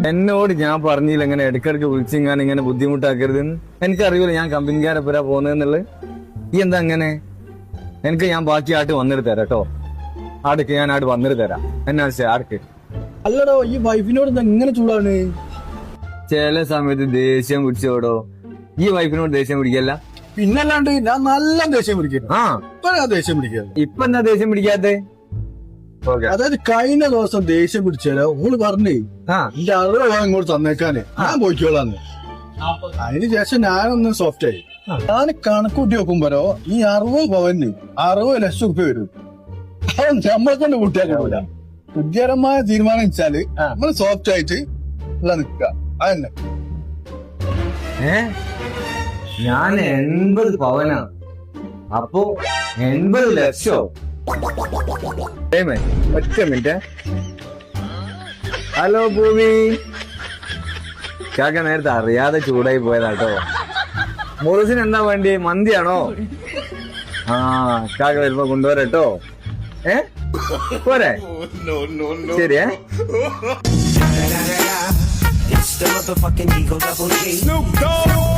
എന്നോട് ഞാൻ പറഞ്ഞില്ല ഇങ്ങനെ ഇടയ്ക്കിടയ്ക്ക് വിളിച്ചിങ്ങാൻ ഇങ്ങനെ ബുദ്ധിമുട്ടാക്കരുതെന്ന്. എനിക്കറിയില്ല ഞാൻ കമ്പനിക്കാരെ പുരാ പോകുന്നതെന്നുള്ളത്. ഈ എന്താ അങ്ങനെ? എനിക്ക് ഞാൻ ബാക്കി ആട്ട് വന്നിട്ട് തരാം കേട്ടോ. ആടക്ക് ഞാൻ ആട് വന്നിട്ട് തരാം. എന്നാ ആർക്ക് അല്ലടോ ഈ വൈഫിനോട് എങ്ങനെ ചൂടാണ്? ചില സമയത്ത് ദേഷ്യം പിടിച്ചോടോ. ഈ വൈഫിനോട് ദേഷ്യം പിടിക്കല്ല. പിന്നല്ലാണ്ട് ഞാൻ നല്ല ദേഷ്യം പിടിക്കുന്നു. ആ ഇപ്പൊ ഞാൻ ദേഷ്യം പിടിക്കുന്നു. ഇപ്പൊ എന്താ ദേഷ്യം പിടിക്കാത്തെ? അതായത് കഴിഞ്ഞ ദിവസം ദേഷ്യം പിടിച്ചാലോ ഓള് പറഞ്ഞേ എന്റെ 60 രൂപ ഇങ്ങോട്ട് തന്നേക്കാന് ഞാൻ പോയിക്കോളാന്ന്. അതിന് ശേഷം ഞാനൊന്ന് സോഫ്റ്റ് ആയി. ഞാൻ കണക്കൂട്ടി നോക്കുമ്പോഴോ ഈ 60 പവന് 60 ലക്ഷം റുപ്യ വരും. അത് നമ്മളെ കൊണ്ട് കൂട്ടിയാൽ കഴിയൂല. ബുദ്ധിപരമായ തീരുമാനം വെച്ചാല് നമ്മള് സോഫ്റ്റ് ആയിട്ട് ഉള്ള നിക്ക. അതന്നെ ഞാൻ 80 പവനാ. അപ്പൊ 80 ലക്ഷോ? ഒറ്റ മിനിറ്റ്. ഹലോ ഭൂമി. കാക്ക നേരത്തെ അറിയാതെ ചൂടായി പോയതാട്ടോ. മുറുസിന് എന്താ വേണ്ടി? മന്തിയാണോ? ആ കാക്ക വരുമ്പോ കൊണ്ടുവരട്ടോ. പോരെ? ശരിയേ. It's the motherfucking Eagle Double G. Snoop Dogg.